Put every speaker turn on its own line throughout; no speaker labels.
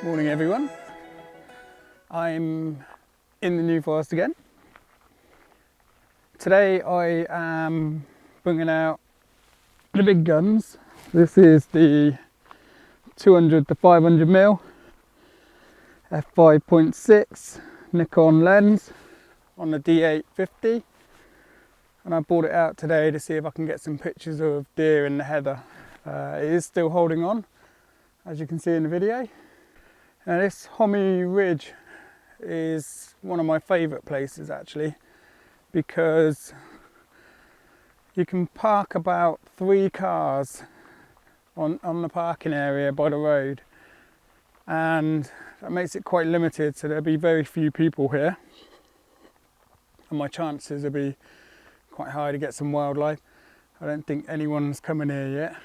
Morning everyone. I'm in the New Forest again. Today I am bringing out the big guns. This is the 200 to 500mm F5.6 Nikon lens on the D850, and I brought it out today to see if I can get some pictures of deer in the heather. It is still holding on, as you can see in the video. Now this Hommy Ridge is one of my favourite places actually, because you can park about 3 cars on the parking area by the road, and that makes it quite limited, so there'll be very few people here and my chances will be quite high to get some wildlife. I don't think anyone's coming here yet,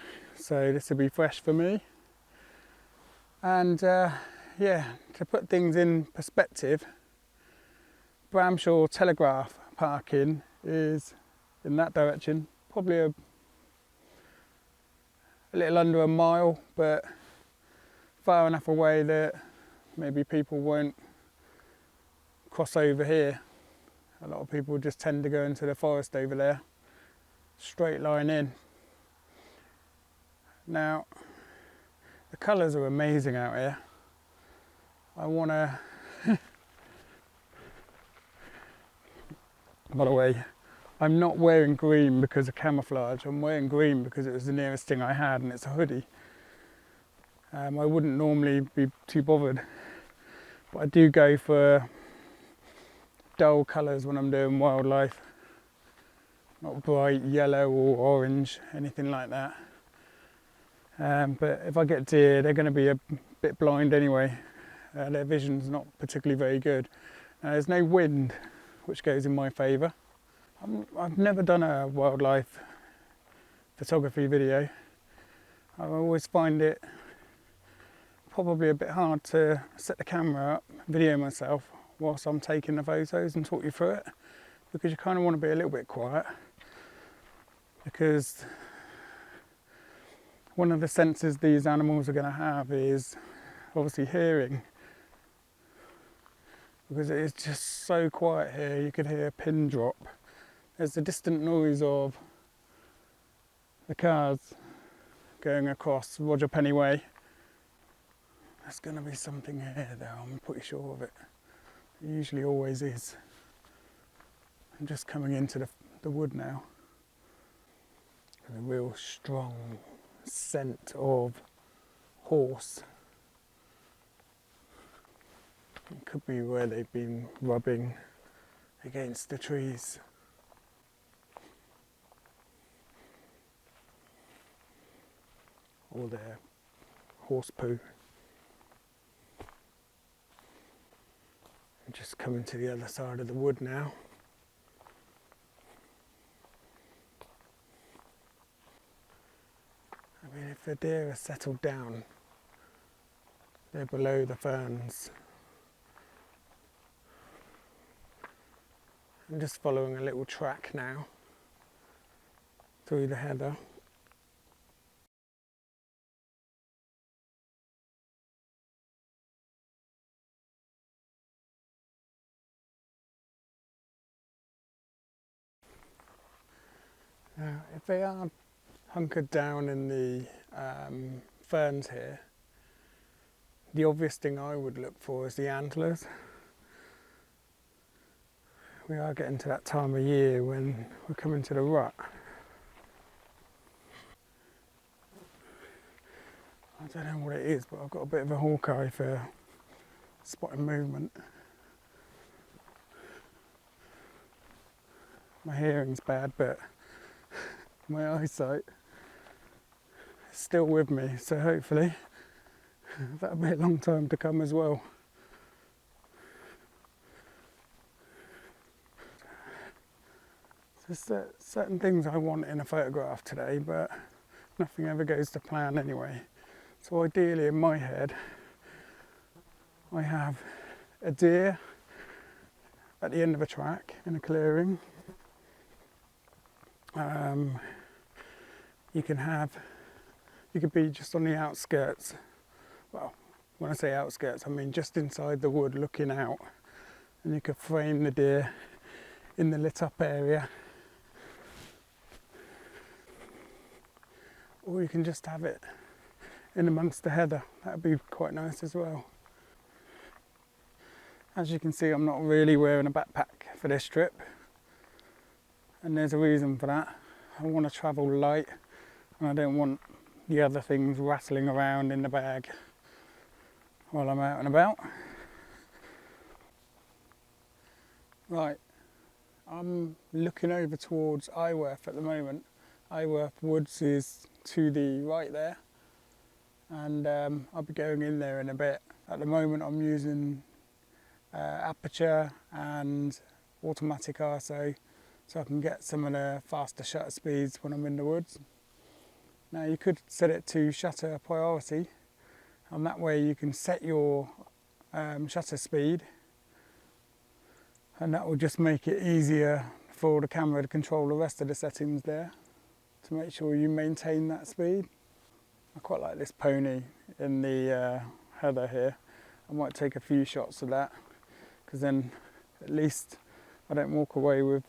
so this will be fresh for me. And yeah, to put things in perspective, Bramshall Telegraph parking is in that direction, probably a little under a mile, but far enough away that maybe people won't cross over here. A lot of people just tend to go into the forest over there, straight line in. Now, the colours are amazing out here. I want to, by the way, I'm not wearing green because of camouflage. I'm wearing green because it was the nearest thing I had, and it's a hoodie. I wouldn't normally be too bothered, but I do go for dull colours when I'm doing wildlife. Not bright yellow or orange, anything like that. But if I get deer, they're going to be a bit blind anyway. Their vision's not particularly very good. There's no wind, which goes in my favour. I've never done a wildlife photography video. I always find it probably a bit hard to set the camera up, video myself whilst I'm taking the photos and talk you through it, because you kind of want to be a little bit quiet, because one of the senses these animals are going to have is obviously hearing, because it is just so quiet here. You could hear a pin drop. There's the distant noise of the cars going across Roger Penny Way. There's going to be something here though, I'm pretty sure of it. It usually always is. I'm just coming into the wood now. A real strong scent of horse. It could be where they've been rubbing against the trees. Or their horse poo. I'm just coming to the other side of the wood now. I mean, if the deer are settled down, they're below the ferns. I'm just following a little track now through the heather. Now, if they are hunkered down in the ferns here, the obvious thing I would look for is the antlers. We are getting to that time of year when we're coming to the rut. I don't know what it is, but I've got a bit of a hawk eye for spotting movement. My hearing's bad, but my eyesight is still with me, so hopefully that'll be a long time to come as well. There's certain things I want in a photograph today, but nothing ever goes to plan anyway. So ideally in my head, I have a deer at the end of a track in a clearing. You could be just on the outskirts, well, When I say outskirts, I mean just inside the wood looking out, and you could frame the deer in the lit up area, or you can just have it in amongst the heather. That'd be quite nice as well. As you can see, I'm not really wearing a backpack for this trip, and there's a reason for that. I want to travel light, and I don't want the other things rattling around in the bag while I'm out and about. Right, I'm looking over towards Iworth at the moment. Iworth Woods is to the right there, and I'll be going in there in a bit. At the moment I'm using aperture and automatic ISO, so I can get some of the faster shutter speeds when I'm in the woods. Now you could set it to shutter priority, and that way you can set your shutter speed, and that will just make it easier for the camera to control the rest of the settings there to make sure you maintain that speed. I quite like this pony in the heather here. I might take a few shots of that, because then at least I don't walk away with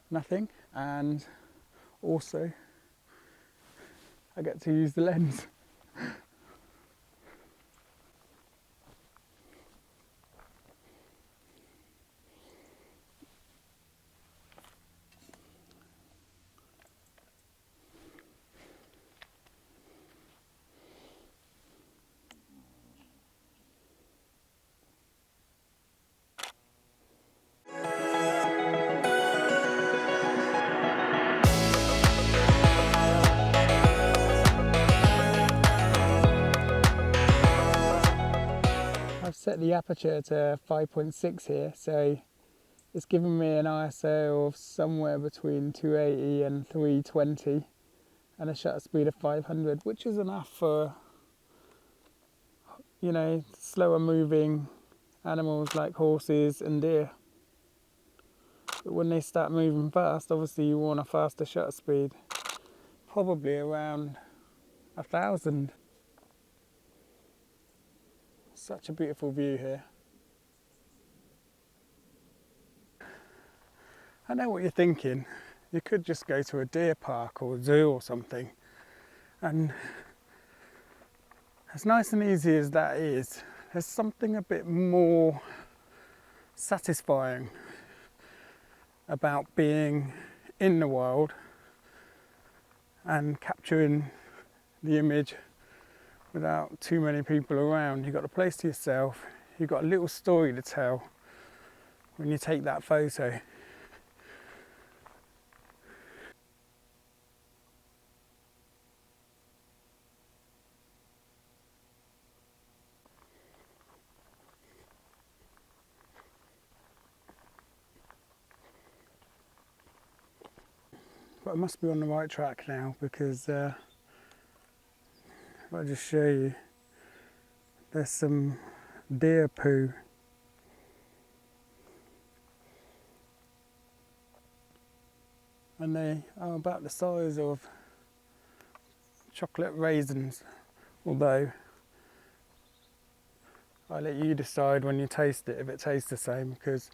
nothing, and also I get to use the lens. I've set the aperture to 5.6 here, so it's giving me an ISO of somewhere between 280 and 320 and a shutter speed of 500, which is enough for, you know, slower moving animals like horses and deer. But when they start moving fast, obviously you want a faster shutter speed, probably around 1,000. Such a beautiful view here. I know what you're thinking. You could just go to a deer park or zoo or something, and as nice and easy as that is, there's something a bit more satisfying about being in the wild and capturing the image without too many people around. You've got a place to yourself, you've got a little story to tell when you take that photo. But I must be on the right track now, because if I just show you, there's some deer poo. And they are about the size of chocolate raisins, although I let you decide when you taste it if it tastes the same, because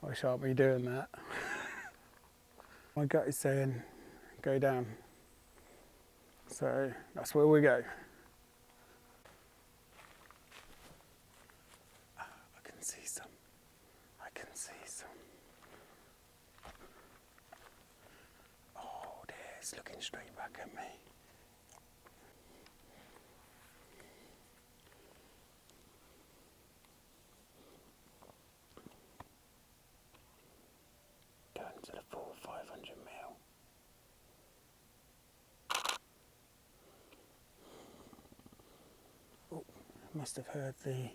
I shan't be doing that. My gut is saying go down, so that's where we go. I can see some. I can see some. Oh, dear, it's looking straight back at me. Going to the full 500 mil. Oh, must have heard the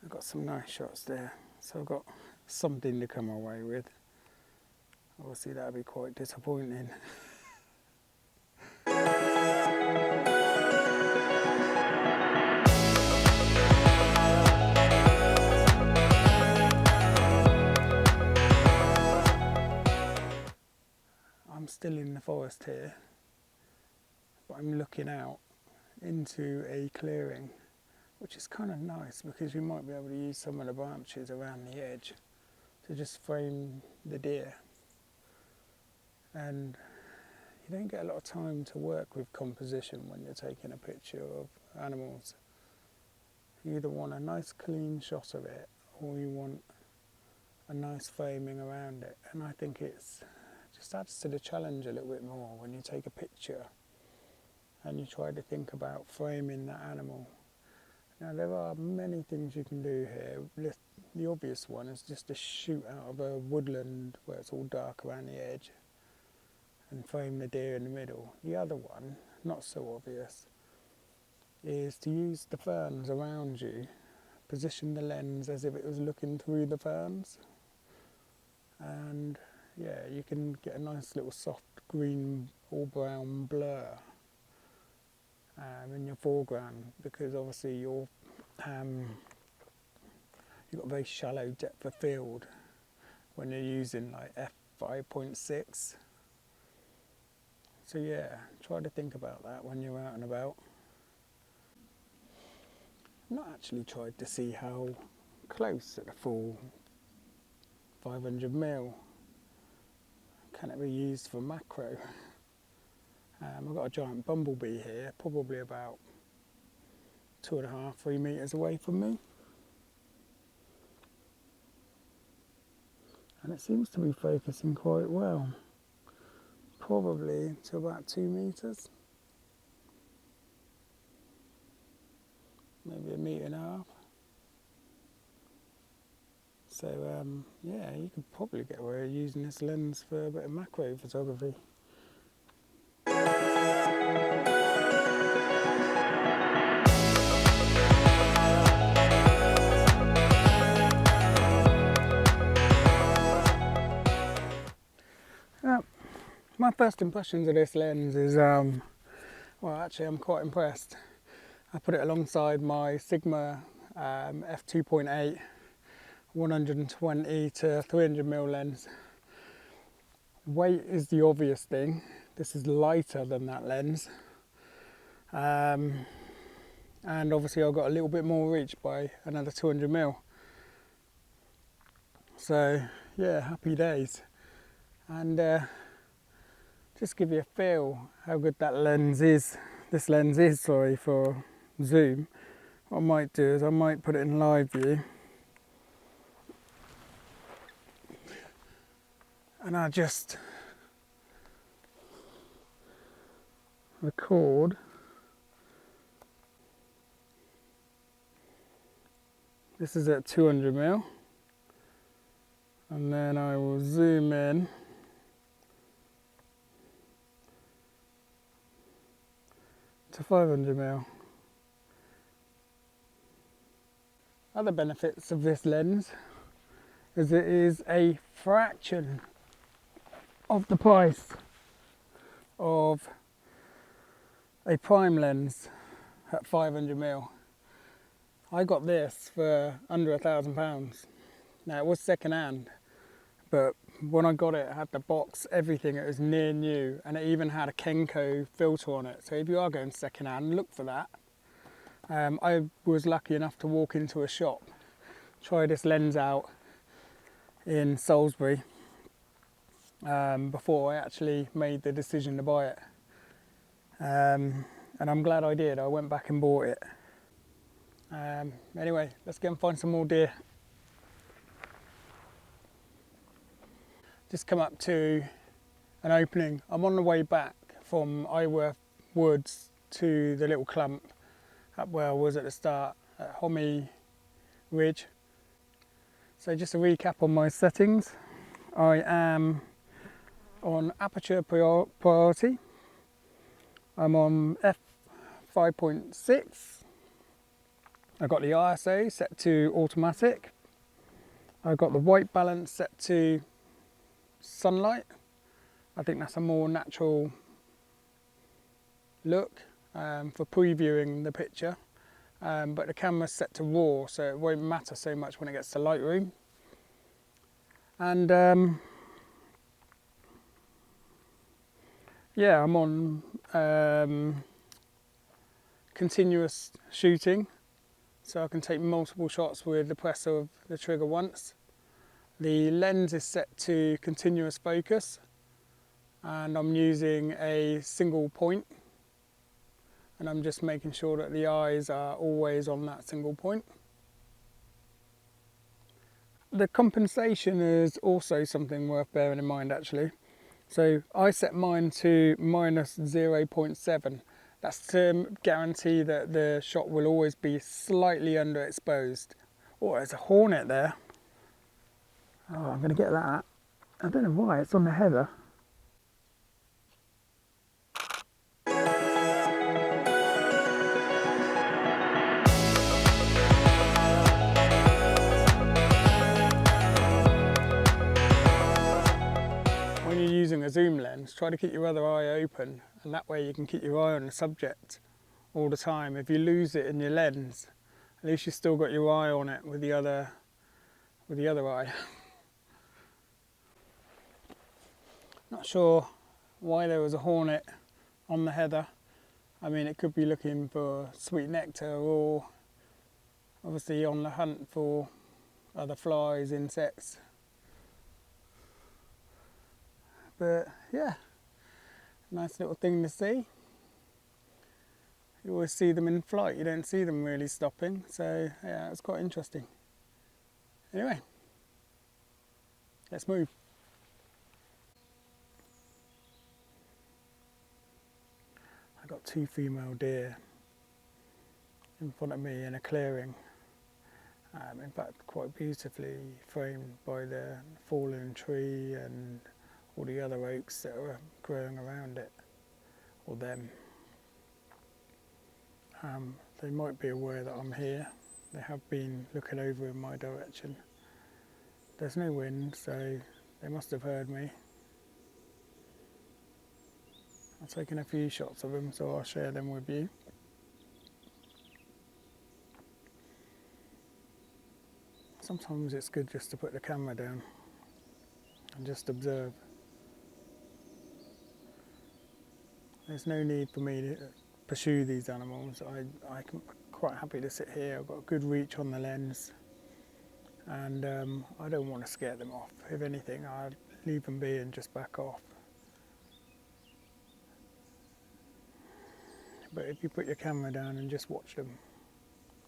I've got some nice shots there, so I've got something to come away with. Obviously that would be quite disappointing. forest here, but I'm looking out into a clearing, which is kind of nice because you might be able to use some of the branches around the edge to just frame the deer. And you don't get a lot of time to work with composition when you're taking a picture of animals. You either want a nice clean shot of it, or you want a nice framing around it. And I think it's just adds to the challenge a little bit more when you take a picture and you try to think about framing that animal. Now there are many things you can do here. The obvious one is just to shoot out of a woodland where it's all dark around the edge and frame the deer in the middle. The other one, not so obvious, is to use the ferns around you, position the lens as if it was looking through the ferns, and yeah, you can get a nice little soft green or brown blur in your foreground, because obviously you've got a very shallow depth of field when you're using like F5.6. So yeah, try to think about that when you're out and about. I've not actually tried to see how close at the full 500mm can it be used for macro. I've got a giant bumblebee here, probably about 2.5, 3 meters away from me. And it seems to be focusing quite well. Probably to about 2 meters. Maybe 1.5 meters. So yeah, you could probably get away with using this lens for a bit of macro photography. My first impressions of this lens is, well, actually I'm quite impressed. I put it alongside my Sigma f2.8 120 to 300mm lens. Weight is the obvious thing. This is lighter than that lens. And obviously I've got a little bit more reach by another 200mm. So yeah, happy days. And just give you a feel how good that lens is. This lens is, sorry, for zoom. What I might do is I might put it in live view. And I just record this is at 200mm, and then I will zoom in to 500mm. Other benefits of this lens is it is a fraction of the price of a prime lens at 500mm. I got this for under £1,000. Now it was second hand, but when I got it, it had the box, everything. It was near new, and it even had a Kenko filter on it. So if you are going second hand, look for that. I was lucky enough to walk into a shop, try this lens out in Salisbury before I actually made the decision to buy it. And I'm glad I did. I went back and bought it. Anyway, let's go and find some more deer. Just come up to an opening. I'm on the way back from Iworth Woods to the little clump up where I was at the start at Hommy Ridge. So just a recap on my settings. I am on aperture priority. I'm on F5.6. I've got the ISO set to automatic. I've got the white balance set to sunlight. I think that's a more natural look for previewing the picture. But the camera's set to RAW, so it won't matter so much when it gets to Lightroom. And Yeah, I'm on continuous shooting, so I can take multiple shots with the press of the trigger once. The lens is set to continuous focus, and I'm using a single point, and I'm just making sure that the eyes are always on that single point. The compensation is also something worth bearing in mind actually. So I set mine to minus 0.7. That's to guarantee that the shot will always be slightly underexposed. Oh, there's a hornet there. Oh, I'm going to get that. I don't know why, it's on the heather. When you're using a zoom lens, try to keep your other eye open, and that way you can keep your eye on the subject all the time. If you lose it in your lens, at least you've still got your eye on it with the other eye. Not sure why there was a hornet on the heather. I mean, it could be looking for sweet nectar, or obviously on the hunt for other flies, insects. But yeah, nice little thing to see. You always see them in flight, you don't see them really stopping, so yeah, it's quite interesting. Anyway, let's move. I got two female deer in front of me in a clearing, in fact quite beautifully framed by the fallen tree and all the other oaks that are growing around it, or them. They might be aware that I'm here. They have been looking over in my direction. There's no wind, so they must have heard me. I've taken a few shots of them, so I'll share them with you. Sometimes it's good just to put the camera down and just observe. There's no need for me to pursue these animals. I'm quite happy to sit here. I've got good reach on the lens, and I don't want to scare them off. If anything, I'd leave them be and just back off. But if you put your camera down and just watch them,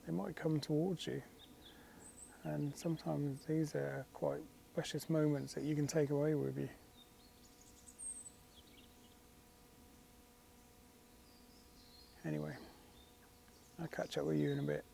they might come towards you. And sometimes these are quite precious moments that you can take away with you. Anyway, I'll catch up with you in a bit.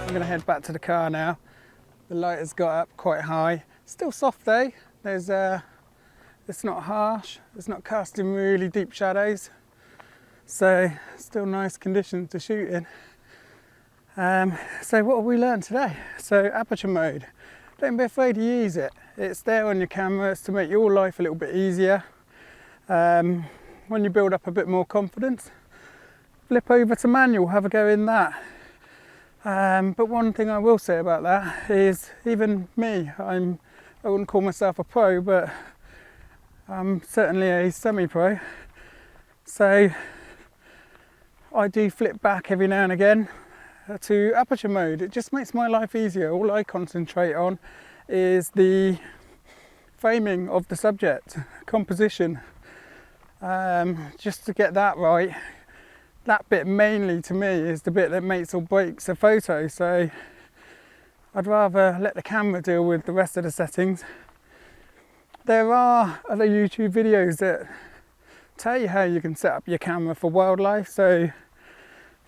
I'm going to head back to the car now. The light has got up quite high. Still soft though. It's not harsh. It's not casting really deep shadows. So still nice conditions to shoot in. So what have we learned today? So aperture mode. Don't be afraid to use it. It's there on your camera. It's to make your life a little bit easier. When you build up a bit more confidence, flip over to manual, have a go in that. But one thing I will say about that is, even me, I wouldn't call myself a pro, but I'm certainly a semi-pro. So I do flip back every now and again to aperture mode. It just makes my life easier. All I concentrate on is the framing of the subject, composition, just to get that right. That bit mainly to me is the bit that makes or breaks a photo, so I'd rather let the camera deal with the rest of the settings. There are other YouTube videos that tell you how you can set up your camera for wildlife, so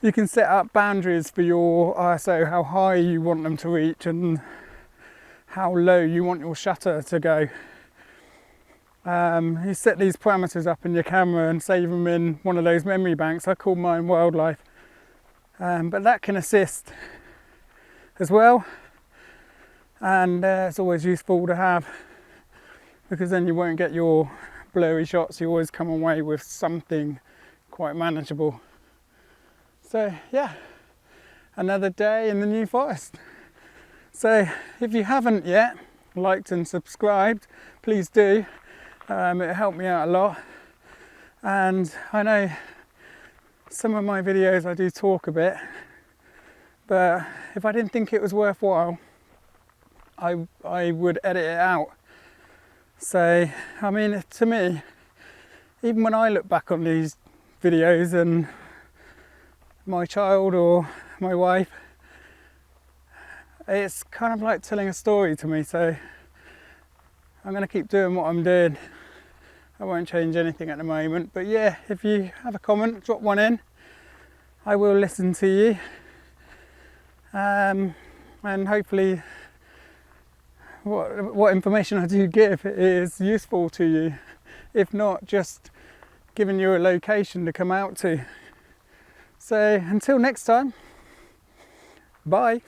you can set up boundaries for your ISO, how high you want them to reach and how low you want your shutter to go. You set these parameters up in your camera and save them in one of those memory banks. I call mine wildlife, but that can assist as well, and it's always useful to have, because then you won't get your blurry shots. You always come away with something quite manageable. So yeah, another day in the New Forest. So if you haven't yet liked and subscribed, please do. It helped me out a lot. And I know some of my videos I do talk a bit, but if I didn't think it was worthwhile, I would edit it out. So, I mean, to me, even when I look back on these videos and my child or my wife, it's kind of like telling a story to me. So I'm going to keep doing what I'm doing. I won't change anything at the moment. But yeah, if you have a comment, drop one in. I will listen to you. And hopefully what information I do give is useful to you. If not, just giving you a location to come out to. So until next time, bye.